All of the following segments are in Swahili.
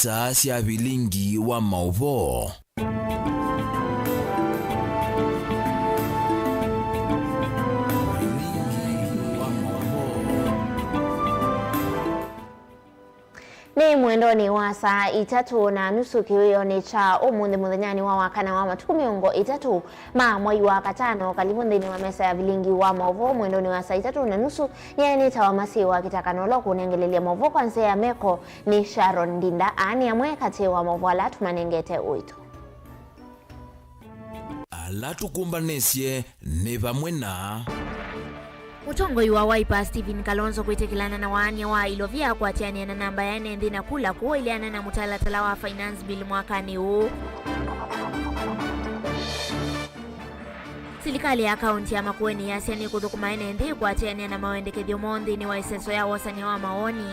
isaa cia bilingi wa mauvo. Ni mwendoni wa saa 3:30 kiwiyoni cha umuthi muthenyani wa wakana wa matuku miongo 3 ma mwai wa katano kalibu nthini wa mesa ya bilingi wa mauvo mwendoni wa saa 3:30 nyeni tawa masi wa kitakanolo kunengelelia mauvo kwa nse ya meko ni Sharon Ndinda ani ya mwe kati wa mauvo alatu manengete uitu. Alatu kumbanesye ni vamwe na Mutongoi wa Wiper Stephen Kalonzo kwitikilana na waania wa Ilovia kuatiania na namba ya nthi na kula kuwa iliana na mutalatala wa finance bill mwakani huu. Serikali ya kaunti ya Makueni yasiani kuthukuma nthi kuatiania na mawendekethio monthi ni wa iseso ya wasania wa maoni.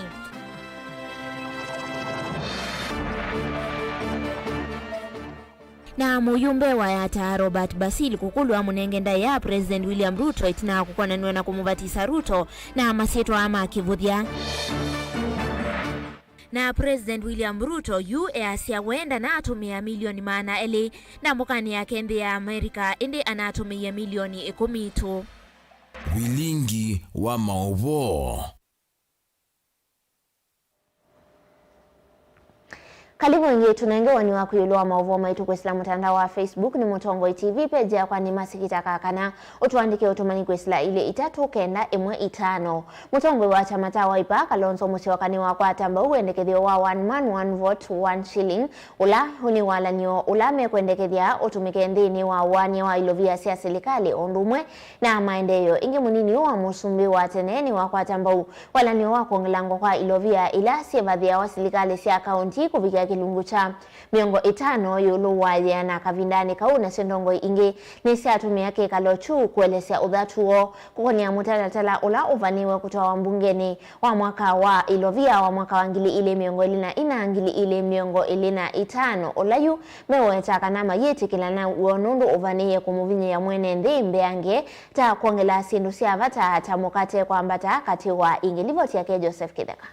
Na muyumbe wa yata Robert Basil kukulwa munengenda ya President William Ruto itina kukonanwa na kumuvatisa Ruto na masieto ama kivuthia. Na President William Ruto yu easia wenda na atumia milioni maana eli na mukani ya kendi ya Amerika indi anatumia milioni 10 tu. Bilingi wa mauvo. Kalibu nje tunengewa ni wakuyulua mauvo maitu kwa Isla mtandao wa Facebook ni Mutongoi TV page ya kwa ni masikita kakana utuandike utumani kwa Isla ile 3-1-5. Mutongoi wa chamata Wiper Kalonzo musiwakani wa kwa tamba uendekethio wa 1 man 1 vote 1 shilling ula huni wala nyo ulame kuendekethia utumike ndini wa wani wa Ilovia sia serikali ondumwe na maendeleo ingi munini wa musumbi wa teneni wa kwa tamba wala nyo wa kongelango kwa Ilovia ila sia baadhi ya wa serikali sia kaunti kufikia kilungu cha miongo 5 yulu waje na kavindani kauna sendongo ingi nisi atumia ke kalochu kuelesea udhatuo kukonia mutalatala ula uvaniwe kutoa mbungeni wa mwaka wa Ilovia wa mwaka wa ngili ile miongo ilina ina ngili ile miongo ilina 5 olayu meweta kanama yeti kilana uonundu uvaniye kumuvinye ya mwene ndhimbe ange ta kuongela sindu siya vata hata mukate kwa ambata kati wa ingilivoti yake Joseph Kideka.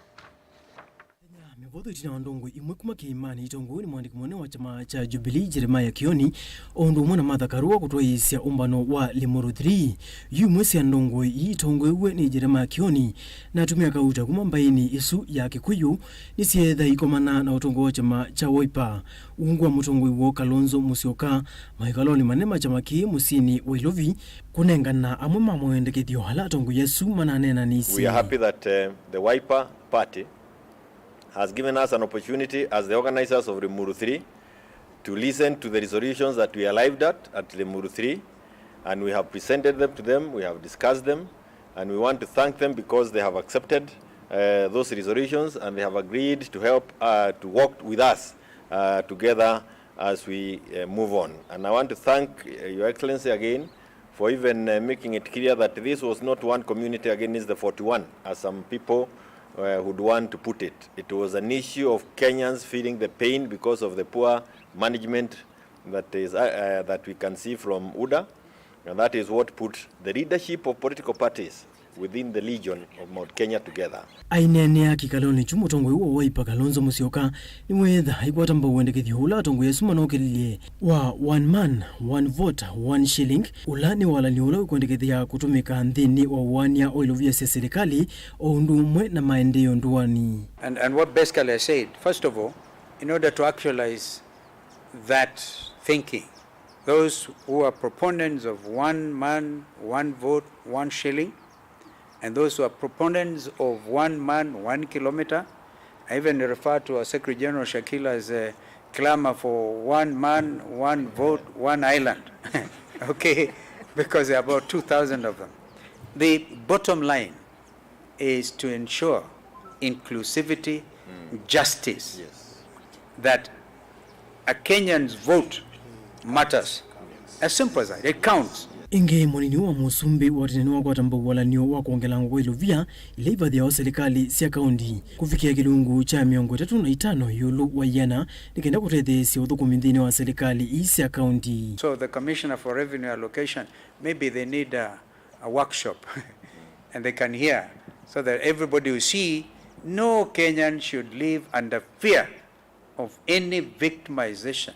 Vodho itina wandongo imwe kuma keimani itongo ni mwandiki mwone wa chama cha Jubilee Jeremiah Kioni ondo mwana Martha Karua kutoa isia umbano wa Limuru 3 yu mwesi ya ndongo itongo uwe ni Jeremiah Kioni na tumia kauta kumambaini isu ya Kikuyu nisiedha ikomana na utongo wa chama cha Wiper uungwa mutongo uwo Kalonzo musioka maikaloni manema chama ki musini wa Ilovi kunengana amwe mamwendekethio hala tongo yesu mananena nisi. We are happy that the Wiper party has given us an opportunity as the organizers of Limuru 3 to listen to the resolutions that we arrived at Limuru 3, and we have presented them to them, we have discussed them, and we want to thank them because they have accepted those resolutions and they have agreed to help to work with us together as we move on. And I want to thank Your Excellency again for even making it clear that this was not one community against the 41, as some people would want to put it. It was an issue of Kenyans feeling the pain because of the poor management that we can see from UDA, and that is what put the leadership of political parties within the legion of Mount Kenya together. Ainenea kikaloni chumo tongo uwo Wiper Kalonzo musioka ni mwedha ikwatamba uendekethio ula tongo yesu manokelie wa 1 man 1 vote 1 shilling ula ni wala ni ula kuendekethia kutumika nthini wa uwania Ilovia sia serikali ondumwe na maendeleo nduani. And what basically I said, first of all, in order to actualize that thinking, those who are proponents of 1 man 1 vote 1 shilling and those who are proponents of 1 man 1 kilometer, I even refer to our Secretary General Shakila as a clamor for 1 man 1 vote 1 island. Okay, because there are about 2,000 of them. The bottom line is to ensure inclusivity, justice, that a Kenyan's vote matters. As simple as that, it counts. Inge monini wa musumbi watinenua kwa tambu wala niyo wa kuongelango kwa Ilovia ile ibadhi ya serikali sia kaundi kufikia kilungu cha miongo 3 yulu wa yana nikenda kutethesi uthukumindhini wa serikali isia kaundi. So the Commissioner for Revenue Allocation, maybe they need a workshop and they can hear so that everybody will see no Kenyan should live under fear of any victimization,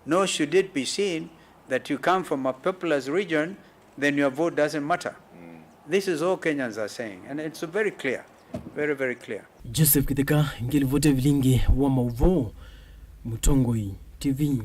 nor should it be seen that you come from a populous region, then your vote doesn't matter. This is all Kenyans are saying, and it's very clear, very, very clear. Joseph Kitheka, ngilivote vilingi wa Mauvo, Mutongoi TV.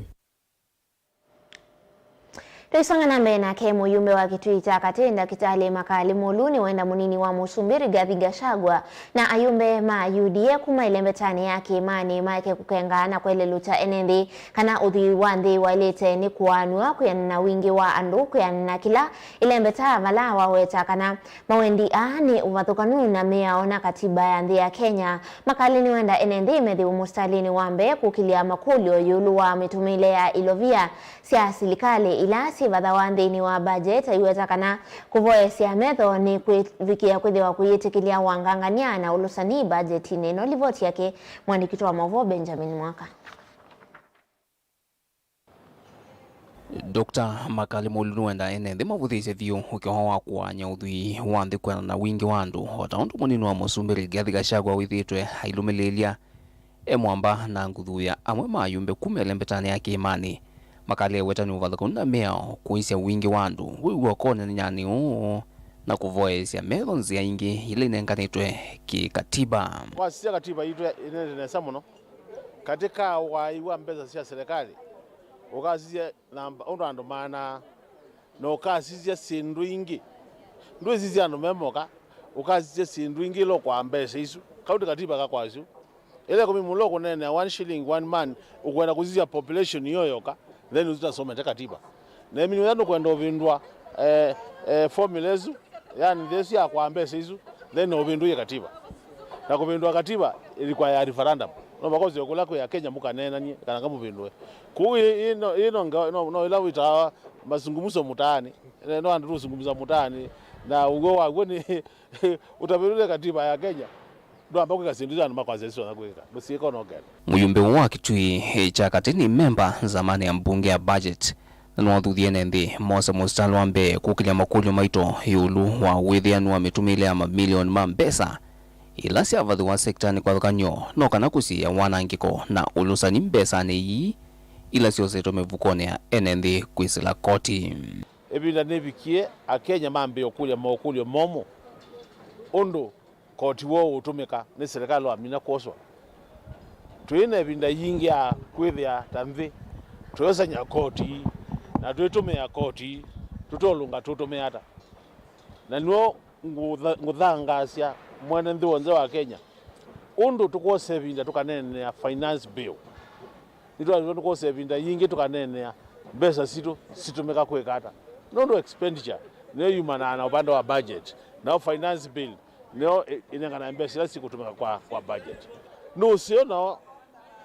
Tuisonga na mbena ke muyumbe wa Kitui cha Katenda Kitale Makali Muluni wenda munini wa Musumbiri Rigathi Gachagua na ayumbe ma UDA kuma ilembetani yake imani maike kukengana kwele lucha enendi kana uthi wandi wailete ni kuanua kuyanina wingi wa andu kuyanina kila ilembeta malawa weta kana mawendi ni uvathukanu na meaona katiba ya ndi ya Kenya. Makali ni wenda enendi methi umustalini wambe kukilia makulio yulu wa mitumile ya ilovia siasilikali ila vadawandini wa budget iweza kana kuvoesia metho ni kuvikia kwithiwa kuyitikilia wangangania na ulusani budget neno livoti yake mwandikito wa Mauvo Benjamin Mwaka. Dr. Makali Mulunu wenda enendi mavuthise vyu ukiwa wa kuanya uthui wanthi kwena na wingi wandu otaundu munini wa Musumbiri Rigathi Gachagua withitwe hailumililia emwamba na nguthuya amwe mayumbe kumelembetani yake imani. Makali wetani uvathukanu na meo kuisya wingi wandu wiwa kone nyani na kuvoesya metho nzia ingi ile inenganitwe kikatiba. Wasisia katiba itwe inenesa muno katika waiwa mbeza cia serikali ukasisia namba undu andu mana na ukasisia sindu ingi ndu izi andu memoka ukasisia sindu ingi lo kwa mbesa isu kauti katiba kakwasu ile kumi muloko nene 1 shilling 1 man ukwenda kuzisia population yoyoka then uzitasoma katiba na mimi yano kwenda ovindwa formulas yani thesi ya kwa mbesa isu then ovindwe katiba na kuvindwa katiba ilikuwa ya referendum no bakoze okulako ya Kenya mukanena ni kana kama vindwe ku ino no ila wita mazungumzo mutaani no andu zungumza mutaani na ugo wako ni utavindwe katiba ya Kenya ndo ambako kasindiza makwazeso na kuweka dosiko no gani. Muyumbe wa Kitui cha Katini member zamani ya mbunge ya budget no thuthiene nthi Mose Mustalwambe kukilia makulio maito yulu wa withianu wa mitumile ya mamilioni ma mbesa ila sia vathu wa sekta ni kwathukanyo no kana kusia wanangiko na ulusani mbesa ni ila sio zeto mevukone ya enendi kwisila koti. Ebinda nebikie akenya mambe okulia makulio momo ondo koti wo utumika ni serikali wa mina koswa tuine binda yingi ya kwithia tanthi tuyosanya koti na tuitume ya koti tutolunga tutume hata na no nguthangasia mwene nthi wonze wa Kenya undu tukose binda tukanene ya finance bill nitwa tukose binda yingi tukanene ya mbesa situmika kwekata no expenditure no yumana na upande wa budget na finance bill neo inengana mbesa lasi kutumika kwa budget no sio no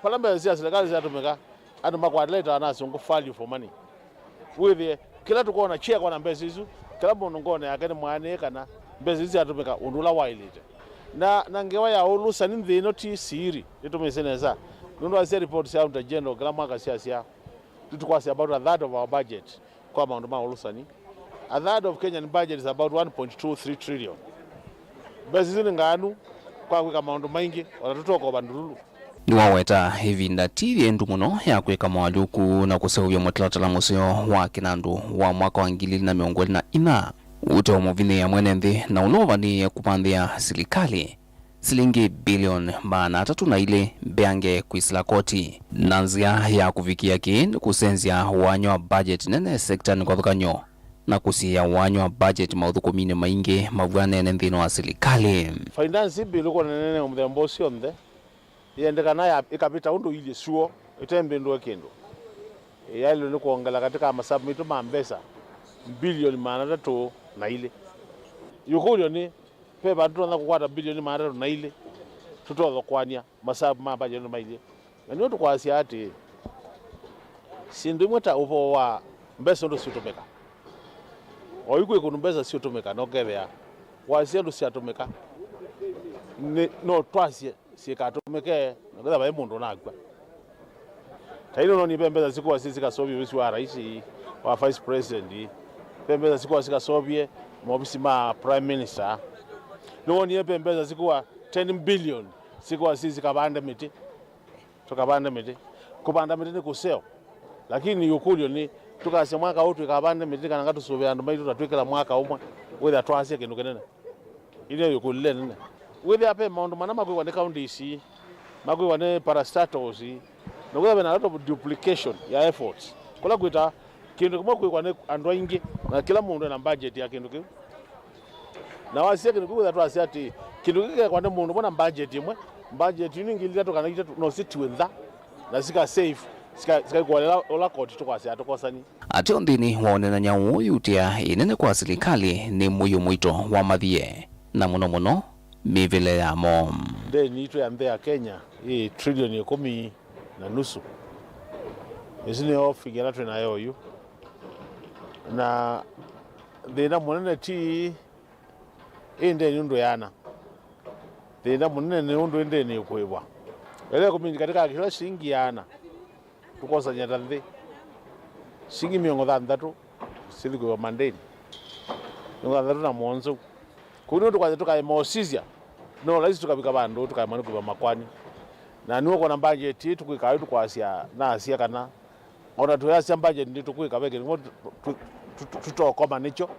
palambe zia serikali zinatumika ando makwadleta anaso ngo value for money with kila tukona chia kwa mbesa hizo kila mundu ngone yakene mwane kana mbesa hizo atumika undula wailite na ngewa ya olusa ninthi no ti siri itumiseneza nundu asia report ya unta general kila mwaka sia tutukwasi about a third of our budget kwa maundu ma olusani a third of Kenyan budget is about 1.23 trillion. Basi zini nganu kwa kweka maundu maingi wanatutoka bandurulu. Ni waweta hivi ndativi endu muno ya kweka mawaluku na kusehuvya mutilatala musio wa kinandu wa mwaka wa 2024 ute wa movine ya mwenenthi na unova ni ya kupandia silikali silingi bilioni 300 na ile beange kuisila koti na nzia ya kufikia kin kusenzia wanyo wa budget nene sekta ni kwa thukanyo na kusia wanyo wa budget mauthukumine maingi mavuane nthino wa silikali. Finance bill uko nene umthembosi onthe yendekana ya ikapita undu ili suo itembe ndo kendo yalo ni kuongela katika masabu mitu mambesa bilioni 300 na ile yukulio ni pepa tunaanza kukwata bilioni 300 na ile tutozo kwania masabu mabaje no maile ndio tukwasi ati sindu mweta upo wa mbesa ndo situmeka oyikwe kunumbeza situmeka no kebea wasi ndo siatumeka no twasie sikatumeke ngatha bae mundu nagwa taino no ni pembeza sikuwa sisi kasobye wisi wa rais wa vice president pembeza sikuwa sikasobye mobisi ma prime minister no ni pembeza sikuwa 10 billion sikuwa sisi kabande miti tukabande miti kubanda miti ni kuseo lakini yukulyo ni tukase mwaka huu tukabande miti kana ngatu sube andu maitu tatwikira mwaka umwe wetha twasie kindu kinene ile yukulile nene wetha ape maundu mana makwiwa ni county ici makwiwa ni parastatals no wetha na lot of duplication ya efforts kula kwita kindu kimwe kwikwa ni andu aingi na kila mundu na budget ya kindu kiu na wasia kindu kiu twasie ati kindu kike kwa ni mundu bona budget imwe budget ni ngili kana kita no sit with that na sika safe sika kwa ola koti tukwasi atukosani atyo nthini wonenanya uyutia inene kwa serikali ni muyu mwito wa mathie na muno mivile yamo deni itu ya mbea Kenya hii trilioni 10.5 isini ofigera tunayo yu na thina munene ti inde nyundo yana thina munene ni undu inde ni kwibwa ele kumingi katika kila shilingi yana tukosa nyata nthi shilingi 300 sili kwa mandeni 300 na mwanzo kuno tukwaze tukaimosizia no laisi tukabika bandu tukaimani kwa makwani na niwo kona budget tukwikayo tukwasia na asia kana ona tuyasia budget ndi tukwika beke ngo tutokoma nicho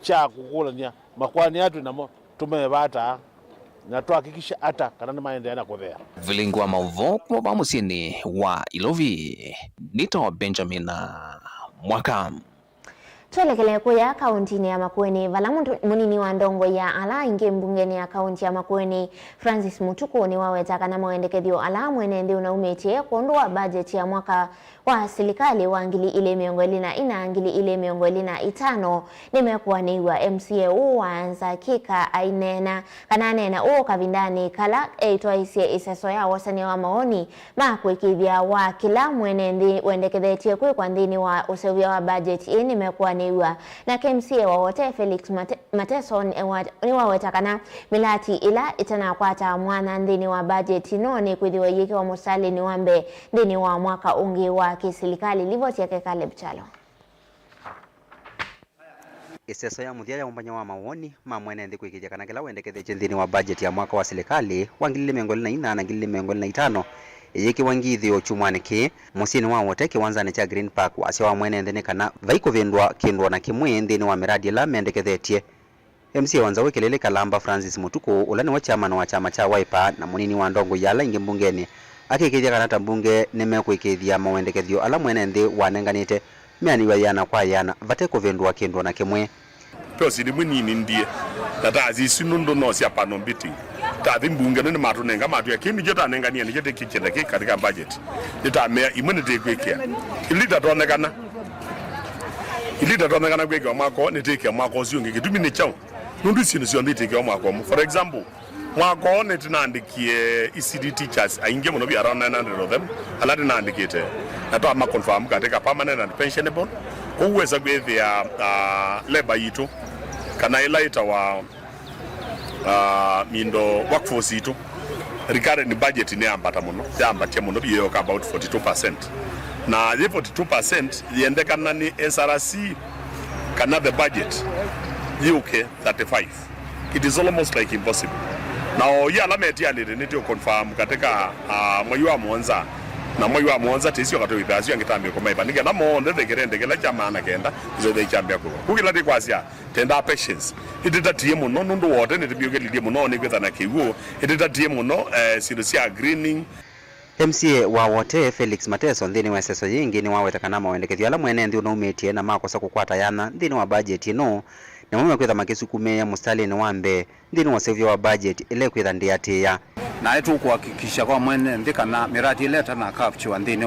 cha kukulania makwani atu namo tumebata na tuhakikisha hata kana ni maendeleo kuthea vilingo wa mauvo kwa bamusini wa Ilovi nito Benjamin Mwaka. Tuelekele kuya kaunti ya Makueni vala munini wa ndongo ya ala inge mbungeni ya kaunti ya Makueni Francis Mutuku ni waweta kana mwendekethio ala mwene ndi unaumetie kuondoa budget ya mwaka wa serikali wa ngili ile miongoli na ina ngili ile miongoli na itano nimekuwa niwa MCA uanza kika ainena kana nena uo kavindani kala eitwaisie iseso ya wasani wa maoni makwikithia wa kila mwene ndi wendekethetie kwa ndini wa usevia wa budget ini nimekuwa niwa na KMCA wa wote Felix Mateso ni waweta kana milati ila itana kwata mwana ndini wa budget no ni kwithiwa yiki wa musali ni wambe ndini wa mwaka ungi wa kisilikali livoti yake Caleb Chalo. Iseso ya muthia ya umbanya wa mawoni mamwene ndi kwikithia kana kila wendekethetie ndini wa budget ya mwaka wa serikali wa 2024 na 2025 yiki wangithio chumwaniki musini wa wote kiwanzani cha Green Park wasio wa mwene ndene kana vaiko vendwa kindwa na kimwe ndini wa miradi la mendekethetie MCA wanza wekelele Kalamba Francis Mutuku ulani wa chama cha Wiper na munini wa ndongo yala inge mbungeni akikithia kana tambunge nimekwikithia mawendekethio ala mwene ndi wanenganite miani wa yana kwa yana vateko vendwa kindwa na kimwe Tosi ni munini ndie tatazi sinundo no sia panombiti tathi mbunge ni matu nenga matu ya kini jota nenga ni jete kichenda ki katika budget nitamea imene tekwekia ilita tonekana kweka mwako ni teke mwako sionge kitumi ni chao nundu sinu sio nditeke mwako for example mwako ne tinandikie ECD teachers ainge muno bi around 900 of them alati nandikite na to ama confirm katika permanent and pensionable uweza gwethia labor yitu kana ilaita wa mindo workforce yitu regarding budget ni ambata muno yambatia muno biyo ka about 42% na the 42% yendekana ni SRC kana the budget UK 35 it is almost like impossible now ya la metia ni to confirm katika mwezi wa mwanza na mwezi wa mwanza tisio kato ibasi yangitambe kwa maiba nige na monde de gerende gela chama na kenda zo de chambia ko kugila de kwasia tenda patience itita tiemu no ndo wote ne tibioge lidiemu no ni kweta na kiwo itita tiemu no sirusia greening MCA wa wote Felix Mateso ndini wa seso yingi ni waweta kana mawendekethio ala mwene ndi unaumetie na makosa kukwata yana ndini wa budget no na mume kwetha makisukume ya mustali ni wambe ndini wa sevio wa budget ile kwetha ndiatia na etu kuhakikisha kwa mwene ndikana miradi ileta na capture ndini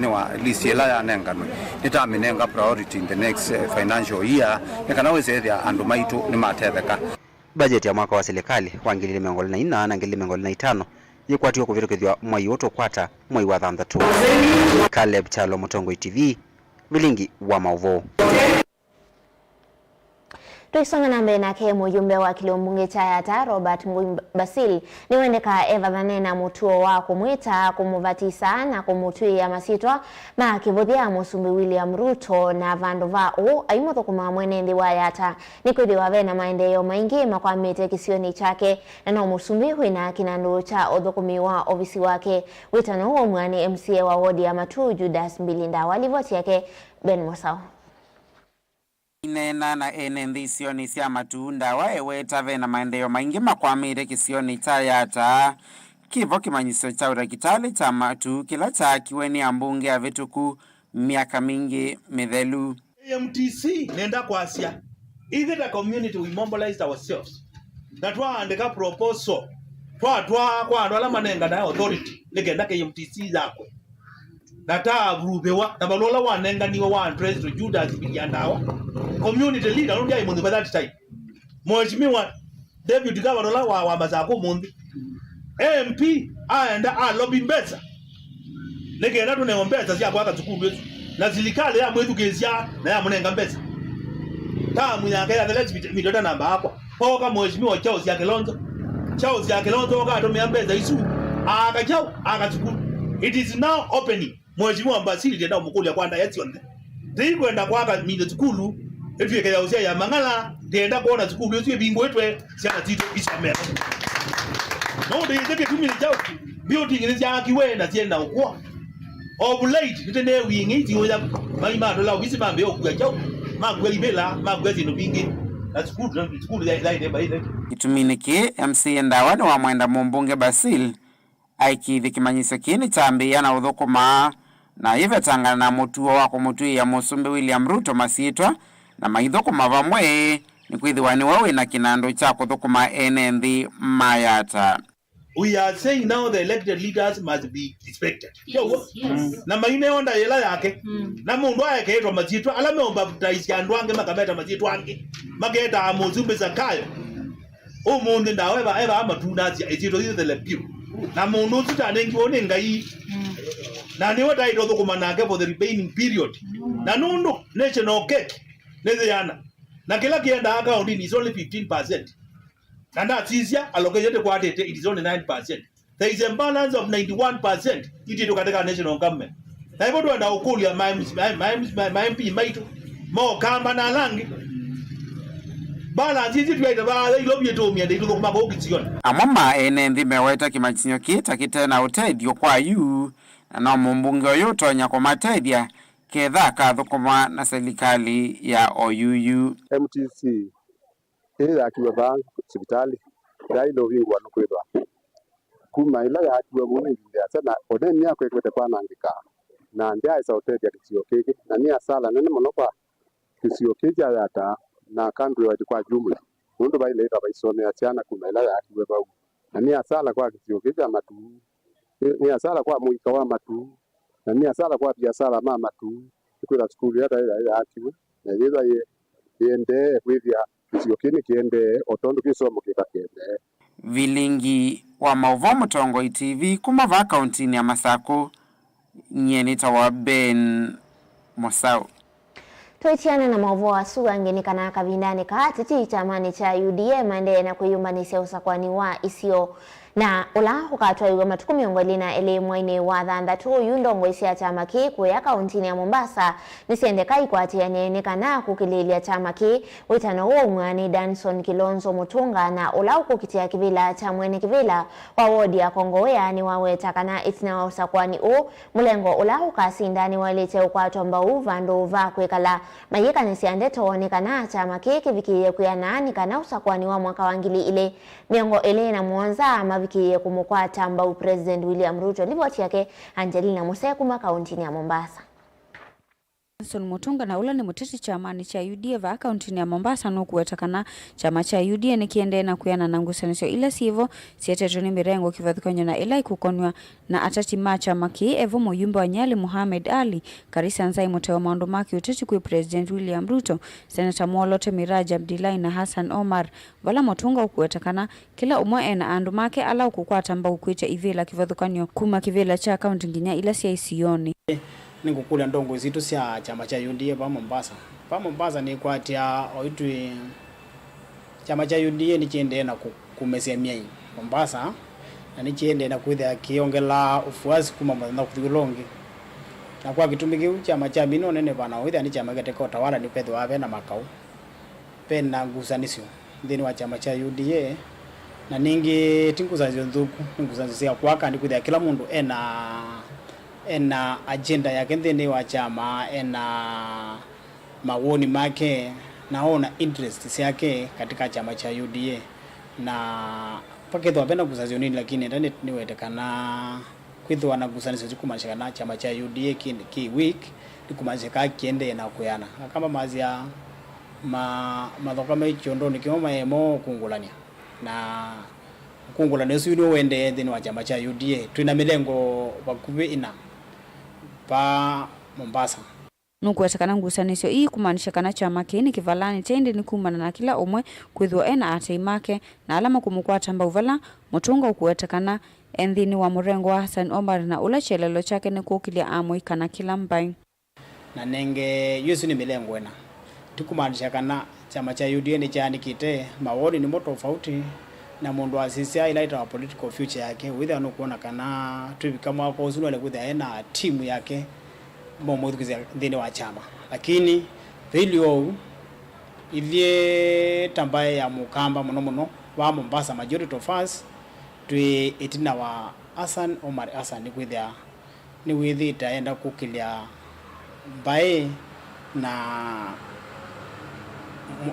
wa list ya nengano nitaminenga priority in the next financial year nikana wezethia andu maitu ni matetheka budget ya mwaka wa serikali wa 2024 na 2025 yikwatio kuvirukithwa mwai woto kwata mwai wa 3. Caleb Chalo, Mutongo TV, Vilingi wa Mauvo. Tuisonga na mbele nake mujumbe wa kilombunge cha Yata Robert Ngui Basil ni wendeka evadhane na mutuo wa kumwita kumuvatisa na kumutui ya masitwa ma kivodhia Musumbi William Ruto na vandu vao aimotho kuma mwenendi wa Yata ni kwidi wave na maendeleo maingi makwamite kisioni chake na no Musumbi huina kinandu cha odhokumi wa ofisi wake witano huo mwani MCA wa wodi ya Matu Judas Mbilinda walivoti yake Ben Mosao. Inena na enendi sioni sia matunda waewe tave na maendeleo maingi makwamire kisioni cha Yata kivo kimanyiso cha urakitali cha Matu kila cha kiweni ambunge ya vituku miaka mingi midhelu. AMTC nenda kwa Asia. Either the community we mobilized ourselves. That wa andika proposal. Kwa andwala manenga na authority. Negenda AMTC zako. Nata grubewa na balola wanenga niwa wa President Judas Mbilinda community leader ndio imundi by that time mheshimiwa David Gavalola wa Mazako mundi MP aenda lobby mbeza negenda tune mbeza sia kwa katukulu na zilikale ya mwetu gezia na ya munenga mbeza tamu yake ya the midota namba hapo poka mheshimiwa Charles ya Kilonzo akatomea mbeza isu akachao akatukulu. It is now opening mheshimiwa Mbasili ndio mkulu ya kwanda yetsionde ndikwenda kwaka minde tukulu etweke ya usia ya mangala ndienda kuona tukulu yetu bingo etwe siana tito isamera no de yeke tumini chao building ni ya kiwe na tienda ukwa obulate nitene wingi ti oya maima dola ubisi mambe okuya chao magwe ibela magwe zino bingi na tukulu ya ile baile ituminiki MC Ndawani wa mwenda mumbunge Basil aiki kimanyiso kini chambia na udhokuma na hive tangana na mutuo wako mutui ya Musumbi William Ruto masitwa na maithokuma vamwe ni kwithiwani wawe na kinando cha kuthokuma enendi mayata. We are saying now the elected leaders must be respected. Yes. Na maine onda yela yake na mundu yake etwa masitwa ala meomba taisia ndwange makabeta masitwa ange mageta Musumbi Zakayo umundi ndawe eba amatunda ezito the lepio na mundu tutanengi onenga hii na niwe taito thukuma nake for the remaining period na nundu national cake neze yana na kila kienda account is only 15% na ndatisia allocated kwa tete it is only 9%. There is a balance of 91% itito katika national government na hivyo tuenda ukulia my MP maitu mo kamba na langi balance hizi tuwaita bala ilobye tomia ndito thukuma kwa ukitiona amama enendi meweta kimachinyo kita kitena utedio kwa yu na mumbunge oyo tonya kwa matedia ketha kathukuma na serikali ya OUU. MTC ila akiwa hospitali dailo vingwa nukwetwa kuma ila ya akiwa mwini ndia sana odeni yako ekwete kwa nangika na ndia isa utedia kisio keke na ni asala nene monopa kisio keja Yata na kandu ya kwa jumla mundu baile ita baisone achana kuma ila ya akiwa bau na ni asala kwa kisio keja Matu ni asala kwa muika wa Matu na ni asala kwa biashara mama tu kwenda skuli hata ya akiwe na yeza yende kwivya kisio kini kiende otondo kisomo kikakende vilingi wa mauvo Mutongo TV kumava kauntini ya Masako nyenita wa Ben Mosao. Tuichiana na mauvo wa suga ngeni kana kavindani kaatiti chamani cha UDA maendelea na kuyumbanisia usakwani wa isio na ula hukatwa yuwa matuku miongoli na ele mwaine wa thandatu yundongo isia chama ki kuya kauntini ya Mombasa nisiendeka ikwati ya nyenekana kukililia chama ki witano huo umwani Danson Kilonzo Mutunga na ula ukukitia kivila cha mwene kivila wa wodi ya Kongowea ni wawetakana itina wa usakwani mulengo ula hukasindani walete ukwatwa mbau vandu uva kwekala mayika nisiandeto onekana chama ki kivikiye kuyana nikana usakwani wa mwaka wangili ile miongo ele na muonza mavikiye kumukwata mbau President William Ruto livoti yake Angelina Musekuma kauntini ya Mombasa. Danson Mutunga na ula ni muteti chamani cha UDA va kauntini ya Mombasa nukuwetakana chama cha UDA nikiende na kuyana na ngusanisho ila sivo siyetetoni mirengo kivathikonywa na ila ikukonywa na atati macha maki evo muyumbe wa Nyali Muhammad Ali Karisa Nzai Mutewa maundu maki uteti kui President William Ruto Senator Mwolote Miraja Abdilai na Hassan Omar vala Mutunga ukuwetakana kila umwe ena andu make ala ukukwata mbau kuita ivila kivathikonywa kuma kivila cha kaunti nginya ila siya isioni ningukula ndongo zitu sia chama cha UDA pa Mombasa ni kwatia oitwi chama cha UDA ni chiende na kumesia miai Mombasa na ni chiende na kuitha kiongela ufuasi kuma na kuthulongi na kwa gitumi kiu chama cha mino nene bana witha ni chama gateka utawala ni petho wabe na makau pena ngusanisio thini wa chama cha UDA na ningi tingusanzio nthuku ngusanzio kwaka ndi kuitha kila mundu ena agenda yake thini wa chama ena mawoni make naona interest yake katika chama cha UDA na paketho wapenda kusazio nini lakini ndani niwetekana kwithwa na kusanisho zikumanisha na chama cha UDA ki week nikumanisha kiende na kuyana kama mazia mathoka mechondo nikioma emo kungulania na kungulania sio ndio wende thini wa chama cha UDA twina milengo bakubi ina pa Mombasa nukuetekana ngusanisyo ii kumaanisha kana chama kini kivalani tende ni kumana na kila umwe kwithwa ena ateimake na alama kumukwata mbauvala mutunga ukuetekana enthini wa murengo wa Hassan Omar na ula chelelo chake ni kukilia amwe kana kila mbai na nenge yusu ni milengo ena tukumaanisha kana chama cha UDA ni chaandikite mawoni ni moto tofauti na mundu asisia ilaita wa political future yake witha no kuona kana tubikama kwa uzuni wale kwitha ena timu yake momo thini wa chama lakini vilio ithie tambaye ya mukamba muno wa Mombasa majority of us twi itina wa Hassan Omar Hassan ni kwithia ni withi taenda kukilia mbae na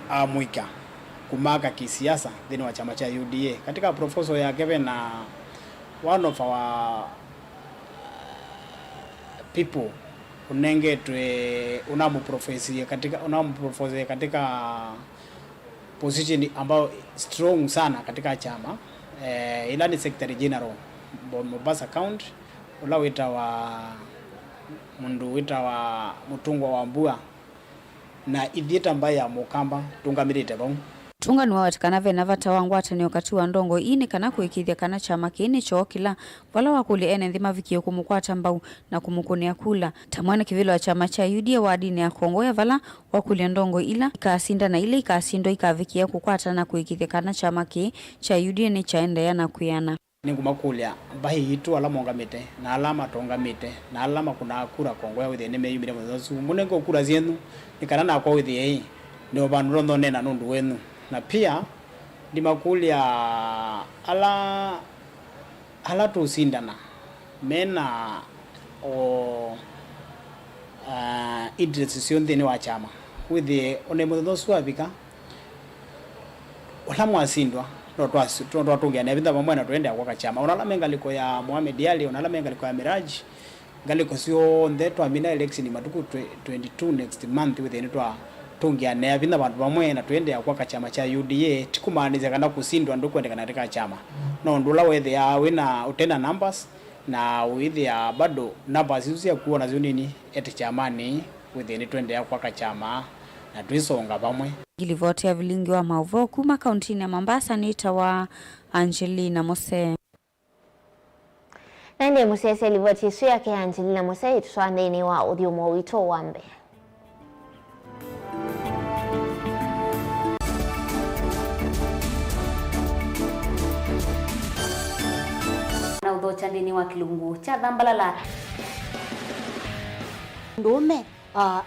amuika kumaka kisiasa thini wa chama cha UDA katika proposal ya Kevin na one of our people unenge twe unamuprofesi katika position ambao strong sana katika chama ila ni secretary general Mombasa County ula wita wa mundu wita wa mutungwa wa mbua na ithieta mbaya ya mukamba tungamirite bau tunga ni wawatikana vena vata wangu atani wakati wa ndongo ini kana kuikithia kana chama kini choo kila wala wakuli ene nthima vikio kumukwata mbau na kumukunia kula tamwana kivilo wa chama cha UDA wa dini ya Kongo ya vala wakuli ndongo ila ikasinda na ile ikasindo ikavikia kukwata na kuikithia kana chama ki cha UDA ni chaenda ya na kuyana ningumakulia bahi hitu ala mongamite na alama tongamite na alama kuna kura Kongo ya withi ni meyumire mwezosu munengo kura zienu nikana na kwa withi hii ndio bandu rondo nena nundu wenu na pia limakulia ala tusindana mena o idresision thini wa chama withi one mutho swabika ola mwasindwa ndo tungia na bitha pamwe na twende kwa chama onala mengaliko ya Mohamed Ali onala mengaliko ya Miraji ngaliko sio ndeto amina election matuku 22 next month within twa tungia na bitha bantu pamwe na twende kwa chama cha UDA tikumaniza kana kusindwa ndo kwenda kana katika chama no ndula wethe ya wina utena numbers na withi ya bado numbers yusia kuona zunini eti chamani within twende kwa chama na tuisonga pamwe gilivoti ya vilingi wa mauvo kuma kauntini ya Mombasa nita wa Angelina Mose nende musese livoti suya ke Angelina Mose tuswande ni wa udhiumo wito wambe na udhocha ndini wa kilungu cha Dhambalala ndume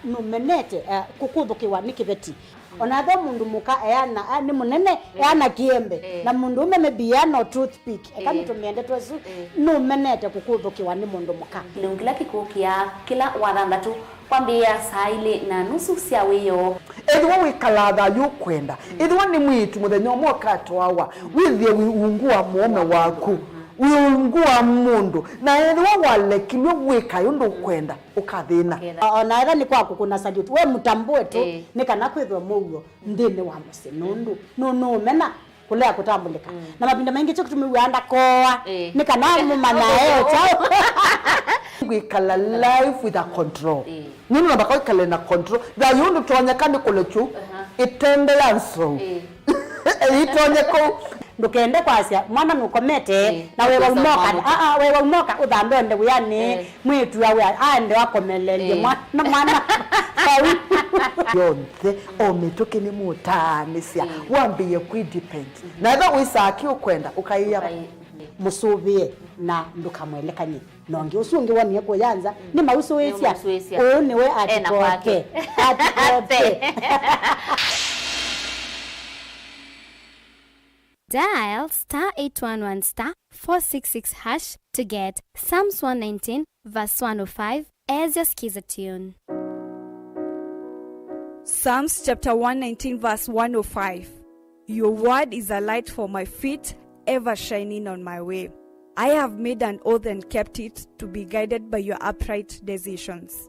numenete kukuthukiwa ni kibeti onathe mundu muka eana ni munene eana kiembe na mundu ume mebia no toothpick ekamitumende twesu numenete kukuthukiwa ni mundu muka kilungila kikukia kila wathanthatu kwambia saa ile na nusu cia wiyo ethwa wikalatha yukwenda ethwa ni mwitu muthenya umwe katwawa withie wiungua muome waku wiungua mundu na ethwa walekilwe wika yundu kwenda ukathina ona era ni kwaku kuna salute we mutambue tu ni kana kwithwa mugo ndini wa muse nundu no mena kulea kutambulika na mapinda mengi cyo kutumiwanda koa ni kana mumana eo chao wikala life with a control nini nabaka wikala na control da yundu twanyakani kulechu itembelanso itonyeko ndukende kwasia mwana nukomete na wewe umoka wewe umoka udhambe nde uyani mwitu yawe ande wakomelelie mwana yonthe ometoke ni mutanisia wambiye kwidepend na tha wisaki ukwenda ukaiya musubie na ndukamwelekanye nonge usungi waniye kuyanza ni mausu wesia niwe atikoke Dial *811*466# to get Psalms 119 verse 105 as your skiza tune. Psalms chapter 119 verse 105. Your word is a light for my feet, ever shining on my way. I have made an oath and kept it, to be guided by your upright decisions.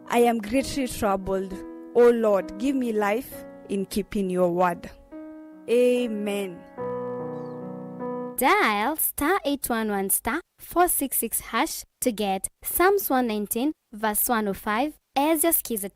I am greatly troubled. O Lord, give me life in keeping your word. Amen. Dial *811*466# to get Psalms 119 verse 105 as your skiza.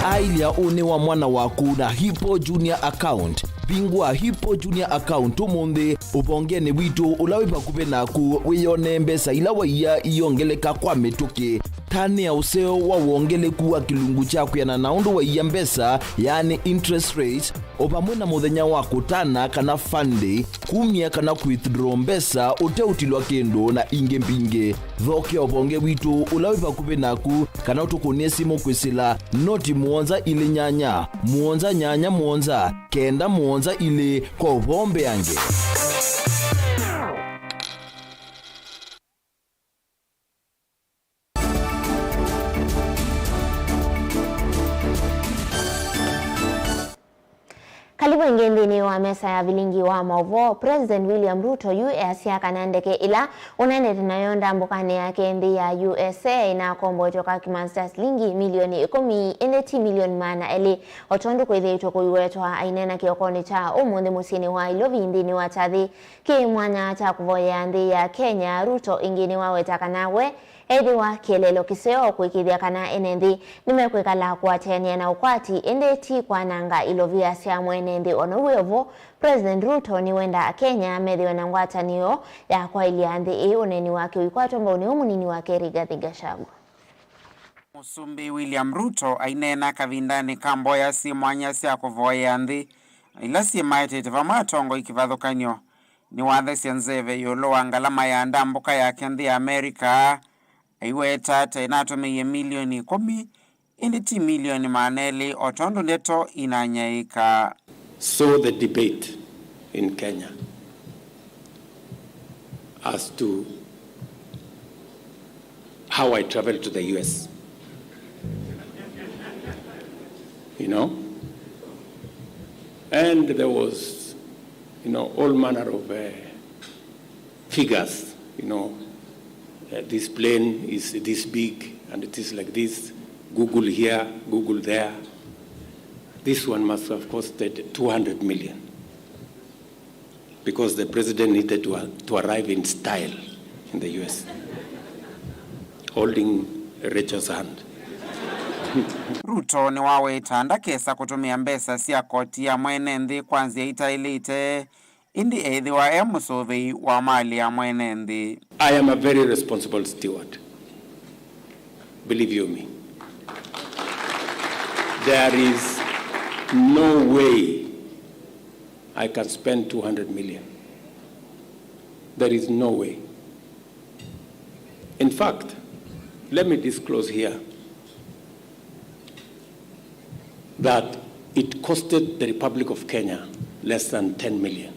Ailia une wa mwana waku na Hippo Junior Account. Bingwa Hippo Junior Account umundi ubongene witu ulawipa kupe naku wiyone mbesa ila waiya iyongeleka kwa metuke. Tani ya useo wa uongele kuwa kilungu chaku ya na naundu waiya mbesa yani interest rate opamwena muthenya waku tana kana fande kumia kana withdraw mbesa ute utilwa kendo na inge mbinge. Dhoke obonge witu ulawipa kupe naku kana utukunie simu kwisila noti muonza ili nyanya muonza kenda muonza ili kwa bombe yange. Kalibu ingeni wa mesa ya vilingi wa mauvo, President William Ruto US ya kanandeke ila unene tunayonda mbukane ya kendi ya USA na kombo itoka kimansta shilingi milioni 10 endeti milioni mana eli otondu kwethe itoko yuwetwa ainena kiokoni cha umundi musini wa ilovi indini wa tathi ki mwanya cha kuvoya ndi ya Kenya. Ruto ingini wa wetakanawe ediwa kielelo kiseo kuikithia kana enendi nimekwekala kuatenia na ukwati endeti kwa nanga ilovia sia mwenendi onowevo. President Ruto ni wenda Kenya methiwe na ngwatanio ya kwa iliandi uneni wake wikwatonga ni umunini wake Rigathi Gachagua. Musumbi William Ruto ainena kavindani kamboya si mwanya sia kuvoya ndi ila si maitete vamatongo ikivathukanyo ni wathe sianzeve yolo angalama ya ndambuka ya kendi ya Amerika aiweta tainatumiye milioni 10 inditi milioni maneli otondo neto inanyaika. So the debate in Kenya as to how I traveled to the US, you know, and there was, you know, all manner of figures, you know, this plane is this big and it is like this, Google here, Google there. This one must have costed 200 million because the president needed to arrive in style in the US, holding Rachel's hand. Ruto ni waweta ndakesa kutumia mbesa sia koti ya mwenendi kwanzia itailite indi eithi wa emusuvi wa mali ya mwenendi. I am a very responsible steward. Believe you me. There is no way I can spend 200 million. There is no way. In fact, let me disclose here that it costed the Republic of Kenya less than 10 million.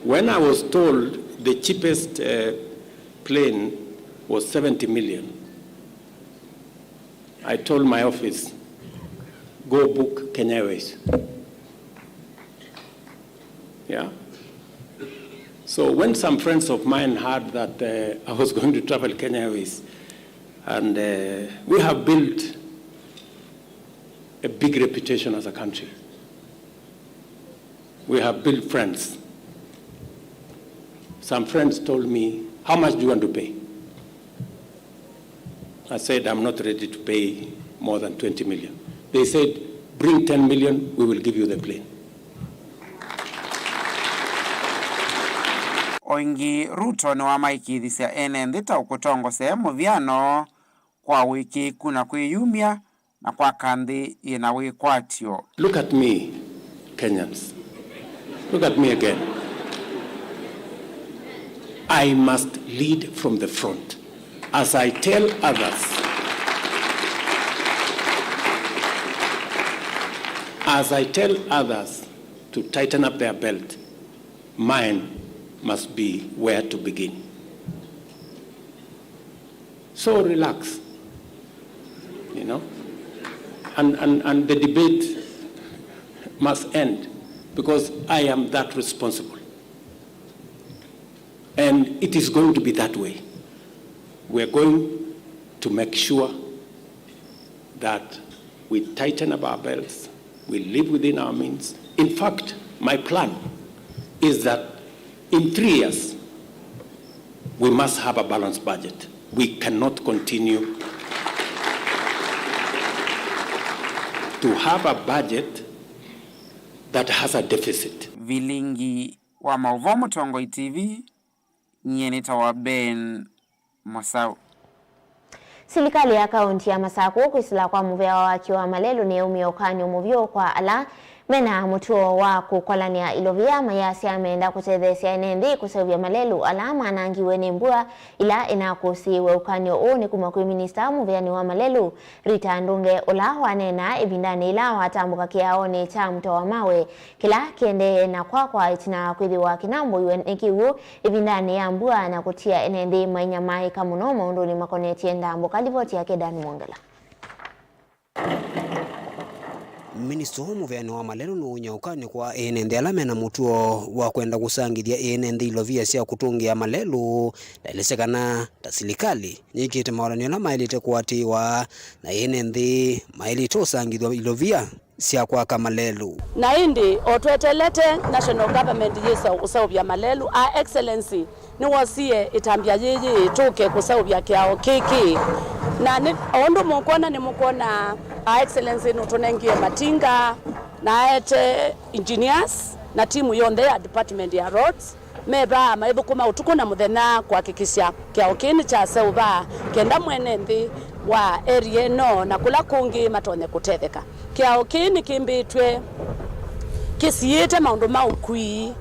When I was told the cheapest plane was 70 million, I told my office, go book Kenya Airways. Yeah. So when some friends of mine heard that I was going to travel Kenya Airways, and we have built a big reputation as a country. We have built friends. Some friends told me, how much do you want to pay? I said, I'm not ready to pay more than 20 million. They said, bring 10 million, we will give you the plane. oingi Ruto ni wamaikithisia ene nthita ukutongo sehemu vyano kwa wiki kuna kwiyumia na kwa kanthi ina wikwatio. Look at me, Kenyans. Look at me again. I must lead from the front. As I tell others to tighten up their belt, mine must be where to begin. So relax, you know, and the debate must end because I am that responsible. And it is going to be that way. We're going to make sure that we tighten up our belts, we live within our means. In fact, my plan is that in 3 years, we must have a balanced budget. We cannot continue to have a budget that has a deficit. Vilingi wa Mauvomo Tongoi TV, Nyenita wa Ben Mosau. Serikali ya kaunti ya Masako kwisila kwa muvea waki wa Malelu ni umiokani umuvyo kwa ala mena mutuo wa kukolania ilovia mayasi ameenda kutethesia enendi kusevya Malelu alama anangiwe ni mbua ila inakusiwe ukanyo ni kumakui minista muvea ni wa Malelu Rita Ndunge ola wanena ibindani ila watambuka kiao ni cha mto wa mawe kila kiende na kwa itina kuidhi wa kinambo yuen ikiwu ibindani ya mbua na kutia enendi mainyamai kamunomo nduni makone tienda mbuka livoti ya Kedani Mwangala. Ministro muveni wa Malelu no unyaukani kwa enende alame na mutuo wa kwenda kusangithia enende ilovia sia kutungia Malelu dailesekana ta serikali nyikite maoranio na mailite kuatiwa na enende mailite usangithia ilovia sia kwa Malelu na indi otwetelete national government yesa usaubya Malelu a excellency ni wasie itambia yiji ituke kusaubya kiao kiki na ni ondo mukona ni mukona a excellency nutunengie matinga na ete engineers na timu yonde ya department ya roads meba maibu kuma utuko na muthena kuhakikisha kiao kini cha sauba kenda mwenendi wa area no na kula kungi matone kutetheka kiao kini kimbitwe kisiite maundu maukui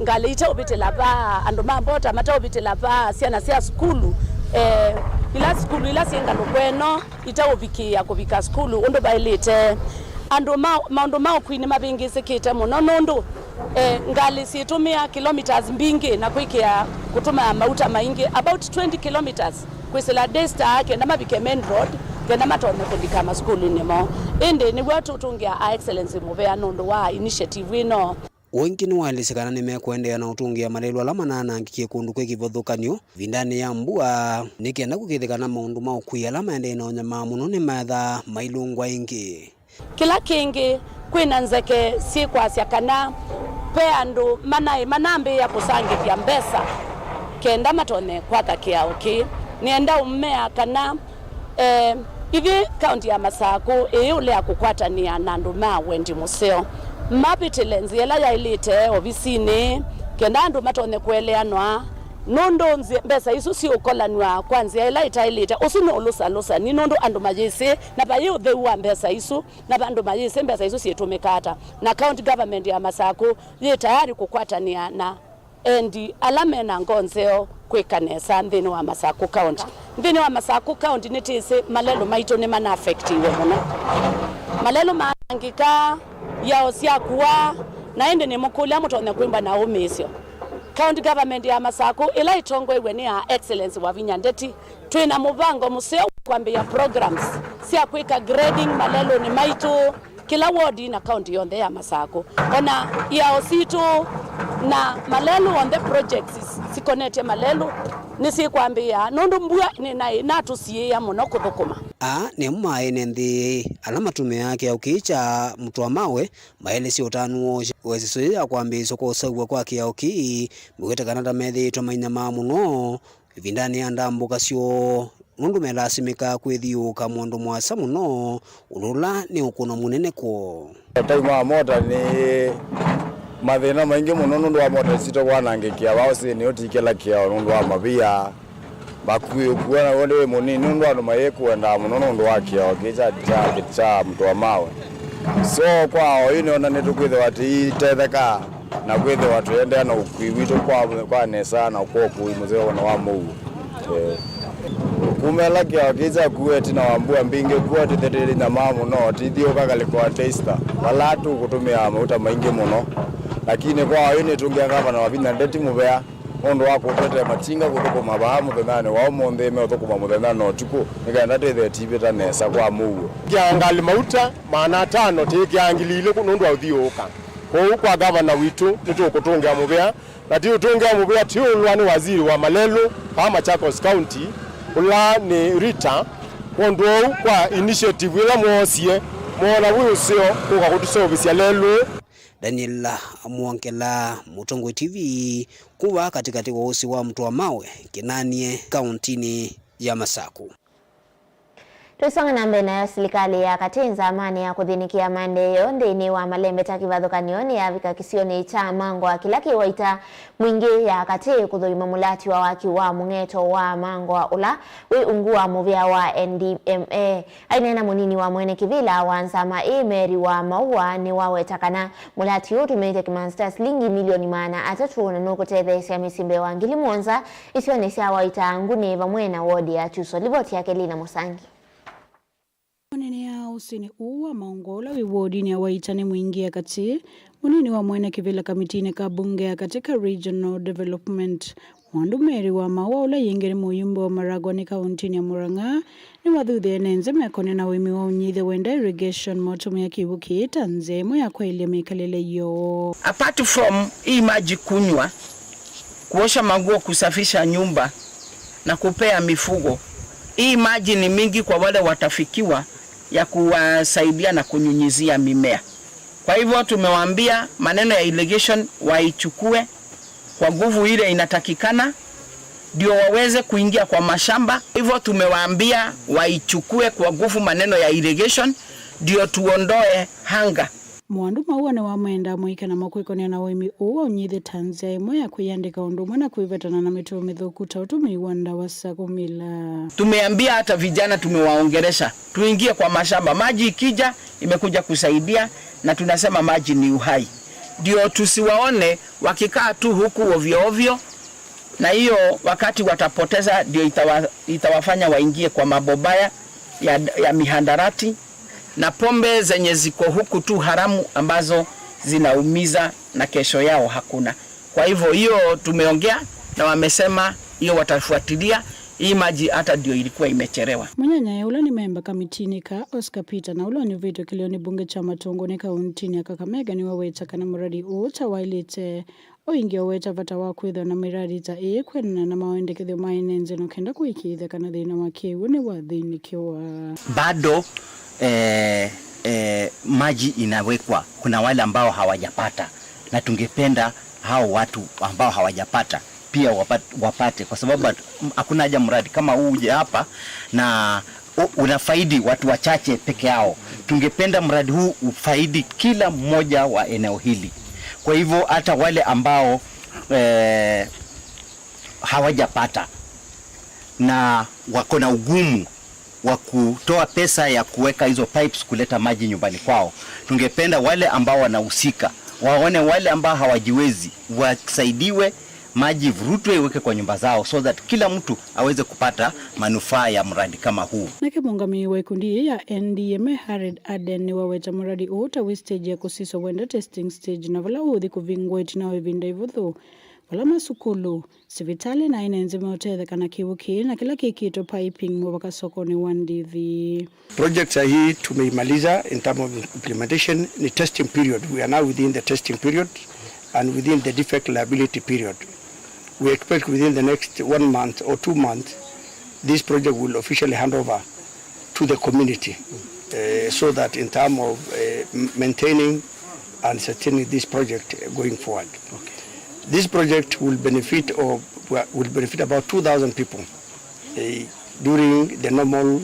ngalite ubitela ba andu mambota mata ubitela ba siana sia skulu ila skulu ila sienga lukweno ita ubikia kubika skulu undo bailite andu maundu maukui ni mabingisi kite muno nundu ngali situmia kilometers mbingi na kuikia kutuma mauta maingi about 20 kilometers kwisila Daystar kenda mabike main road kenda matone kundika maskulu nimo indi ni watu tungia a excellency muvea nundu wa initiative ino wengi ni walisekana ni mekwendea na utungia Malelu alama na anangikie kundu kwe kivothukanio vindani ya mbua nikenda kukithikana maundu maukui alama ende inonya mamuno ni matha mailungwa ingi kila kingi kwina nzeke si kwa siakana pe andu manambi ya kusangithia mbesa kenda matone kwatha kiao ki nienda umea kana hivi kaunti ya Masako ule ya kukwatania na andu wendi museo mapitilenzi ela ya ilite obisini kenda andu matone kueleanwa nondo nzi mbesa isu si ukolanwa kwanza ela itailite usino ulusa ni nondo andu majisi na bayo the wa mbesa isu na bandu majisi mbesa isu situmikata na county government ya Masako ye tayari kukwatania na endi alame na ngonzeo kwekanesa nthini wa Masako county nthini wa Masako county nitise Malelu maito ni mana affectiwe muno Malelu maangika yao siakuwa na ende ni mukulia mutone kwimba na umisio county government ya Masako ila itongo iwe ni ya excellence wa Vinyandeti twina mubango museo kwambia programs siakwika grading Malelu ni maito kila ward na county yonde ya Masako ona yao situ na Malelu on the projects sikonete Malelu nisi kwambia nundu mbua ni na tusiye ya muno kuthukuma ni mmaene nthi alama tume yake ya ukicha mtu wa mawe maele si utanuo wesisoya kwambia soko usagwa kwa kiao ki mwete kanada methi tomaina mamuno vindani ya ndambuka sio nundu melasimika kwithiuka mundu mwasa muno ulula ni ukuno munene ko time wa mota mathina maingi muno nundu wa motesito kwanangikia wao ni utikela kia nundu wa mabia bakuyo kuona wale munini nundu andu mayekwenda muno nundu wa kia kicha mtu wa mawe so kwao ino na netukwithe wati itetheka na kwithe watu ende na ukui witu kwa nesa na kwa kui muzeo na wa muu kumela kia kiza kueti na wambua mbinge kuati thetiri na mamu no tithio kagalikwa taster walatu kutumia mauta maingi muno lakini kwa ine tungianga na wabina ndeti mubea ondo wako tete machinga kutuko mabahamu thenane wao monde me otoko muthena no tuko niganda tethe tibeta nesa kwa mugo kiangali mauta maana tano tikiangilile kunundu athioka ko kwa governor witu nitukutungia mubea na tiu tungia mubea tiu lwani waziri wa Malelo kama Machakos County ula ni Rita ondo kwa initiative ila mwosie mwana huyo sio kwa kutuservice lelo. Daniel Mwankela, Mutongwe TV, kuwa katikati wa usi wa mtu wa mawe Kinanie kauntini ya Masaku. Tusonga na mbele na serikali ya katenza amani ya kuthinikia maendeleo ndini wa Malembe takivathukanioni ya vika kisioni cha mango akilaki waita mwingi ya kate kuthurima mulati wa waki wa mungeto wa mango wa ula we ungua muvia wa NDMA ainena munini wa mwene kivila wansama Mary wa maua ni wawetakana mulati utumite kimansta shilingi milioni maana atatu na nuko tethesia misimbe wa ngili mwonza isioni sia waita ngune va mwena wodi ya Chuso. Liboti yake Lina Musangi. Munini ya usini uwa maongola wiwodi ni ya waitani mwingi ya kati munini wa mwene kivila kamitine ka bunge ya katika Regional Development Mwandu Mary wa maua ula yengeri muyumbo wa Maragoni kauntini ya Murang'a ni wathuthe nenze mekone na wimi wa unyithe wenda irrigation motomu ya kibuki tanzemo ya kwa ile mikalele yo. Apart from hii maji kunywa, kuosha manguo, kusafisha nyumba na kupea mifugo, hii maji ni mingi kwa wale watafikiwa ya kuwasaidia na kunyunyizia mimea. Kwa hivyo tumewaambia maneno ya irrigation waichukue kwa nguvu ile inatakikana ndio waweze kuingia kwa mashamba. Hivyo tumewaambia waichukue kwa nguvu maneno ya irrigation ndio tuondoe hanga. Mwandu maua na wamenda mwika na makwikonia na wemi uwa unyithe tanzia imwe ya kuyandika undumwe na kuivetana na mituo mithuku tautumi wanda wasakumila. Tumeambia hata vijana tumewaongeresha tuingie kwa mashamba. Maji ikija imekuja kusaidia na tunasema maji ni uhai. Ndio tusiwaone wakikaa tu huku ovyo ovyo, na hiyo wakati watapoteza ndio itawafanya waingie kwa mabobaya ya mihandarati na pombe zenye ziko huku tu haramu ambazo zinaumiza na kesho yao hakuna. Kwa hivyo hiyo tumeongea na wamesema hiyo watafuatilia. Hii maji hata ndio ilikuwa imechelewa. Mwenyanya ya ula ni memba kamitini ka Oscar Peter na ula ni vito kilioni bunge cha Matongo ni kauntini ya Kakamega ni waweta kana muradi uta wailite oingi waweta vata wakwitha na miradi ta kwena na mawendekethio mainenze no kenda kuikitha kana thina wakiu ni wathinikiwa. Bado maji inawekwa, kuna wale ambao hawajapata na tungependa hao watu ambao hawajapata pia wapate, kwa sababu hakuna haja mradi kama huu uje hapa na unafaidi watu wachache peke yao. Tungependa mradi huu ufaidi kila mmoja wa eneo hili. Kwa hivyo hata wale ambao hawajapata na wako na ugumu wa kutoa pesa ya kuweka hizo pipes kuleta maji nyumbani kwao, tungependa wale ambao wanahusika waone wale ambao hawajiwezi wasaidiwe, maji vurutwe iweke kwa nyumba zao so that kila mtu aweze kupata manufaa ya mradi kama huu. Nake mungami wa ikundi ya NDMA Hared Aden ni waweta mradi uta we stage ya kusiso wenda testing stage na vala uthi kuvingwa itina wevinda ivuthu wala masukulu sivitali na inenze meotethe kana kiwuki na kila kikito piping mwaka soko ni wandithi. Project hii tumeimaliza in terms of implementation ni testing period. We are now within the testing period and within the defect liability period. We expect within the next 1 month or 2 months, this project will officially hand over to the community so that in terms of maintaining and sustaining this project going forward. Okay. This project will benefit about 2,000 people during the normal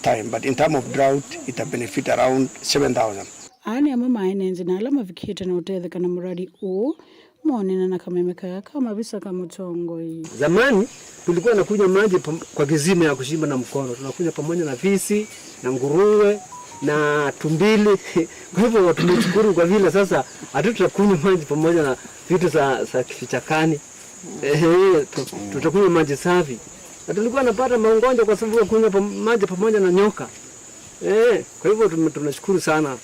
time, but in terms of drought, it will benefit around 7,000. ane ama maenenzi na alama vikite na utetheka na mradi huu monena na kamemeka kama bisa kama tongo hii. Zamani tulikuwa nakunywa maji kwa kizima ya kushimba na mkono. Tunakunywa pamoja na fisi na nguruwe na tumbili. Kwa hivyo tumeshukuru kwa vile sasa hatutakunywa maji pamoja na vitu za kifichakani. Tutakunywa maji safi. Na tulikuwa napata magonjwa kwa sababu ya kunywa maji pamoja na nyoka. Kwa hivyo tunashukuru sana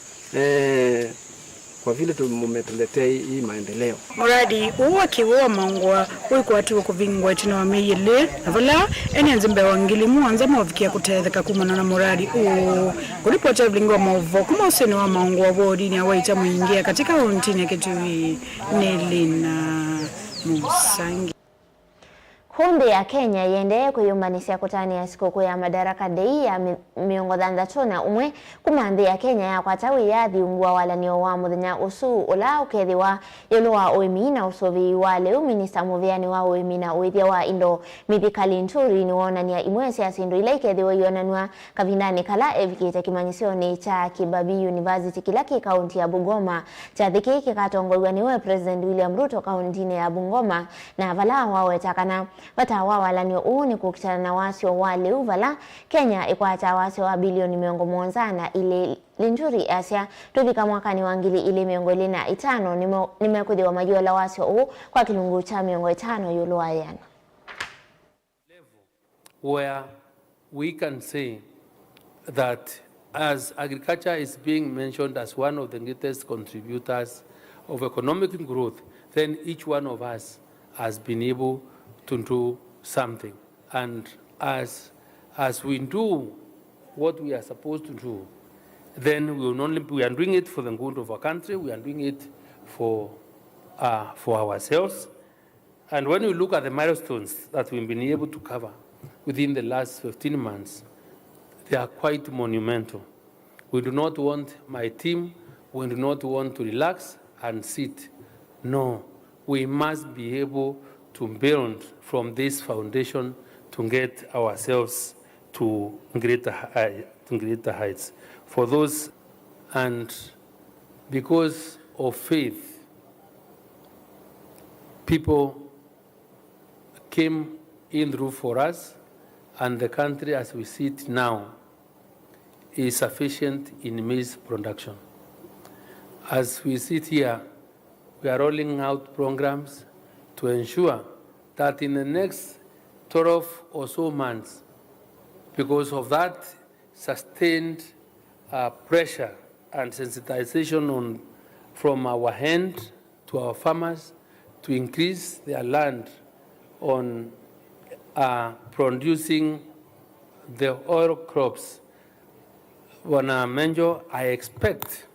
kwa vile tumetuletea hii maendeleo. Muradi uwa kiwa mangwa uko watu kuvingwa tuna wameyele avala enenze mbe wangili muanza mwavikia kutetheka kumana na muradi u kulipota vingwa maovo kuma useni wa mangwa bodi ni awaita muingia katika ontini ya Kitui Nelina Musangi. Kundi ya Kenya yende kuyumbanisia kutani ya sikukuu ya Madaraka Day ya miongo 31 kumambi ya Kenya ya kwatawi ya thiungwa wala nio wa muthenya usu ula ukethiwa yolo wa uimi na usovi wa leu minista muviani wa uimi na uithia wa indo mithikali nturi ni wonania imwe cia sindu ila ikethiwa yonanwa kavindani kala evikite kimanyisioni cha Kibabii University kilaki kaunti ya Bungoma cha thiki kikatongorwa niwe President William Ruto kaunti ya Bungoma na vala wawetakana watawa walanio huu ni kukitana na wasio wale uvala Kenya ikwata wasio wa bilioni 100 na ile linjuri Asia tuvika mwakani wangili ile 205 nimekudhi wa majua la wasio huu kwa kilungu cha 500 yulo ayana. Where we can say that as agriculture is being mentioned as one of the greatest contributors of economic growth, then each one of us has been able to do something, and as we do what we are supposed to do, then we are doing it for the good of our country. We are doing it for ourselves. And when we look at the milestones that we've been able to cover within the last 15 months, they are quite monumental. We do not want my team. We do not want to relax and sit. No, we must be able to build from this foundation to get ourselves to greater heights. For those, and because of faith, people came in through for us, and the country as we see it now is sufficient in maize production. As we sit here, we are rolling out programs to ensure that in the next 12 or so months, because of that sustained pressure and sensitization from our hand to our farmers to increase their land on producing the oil crops. Wana Menjo, I expect,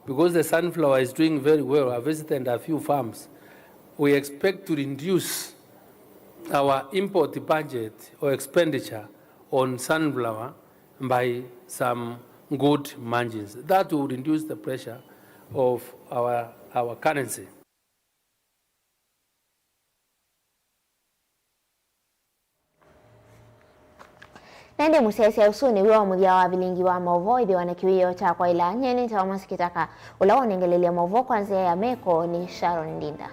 because the sunflower is doing very well, I visited a few farms, we expect to reduce our import budget or expenditure on sunflower by some good margins. That will reduce the pressure of our currency. Nende musesi ya usuni wiwa mugia wa bilingi wa mauvo idhi wanakiwio cha kwa ila nyeni cha wa masikitaka ula wanengelelia mauvo kwanzia ya meko ni Sharon Ndinda.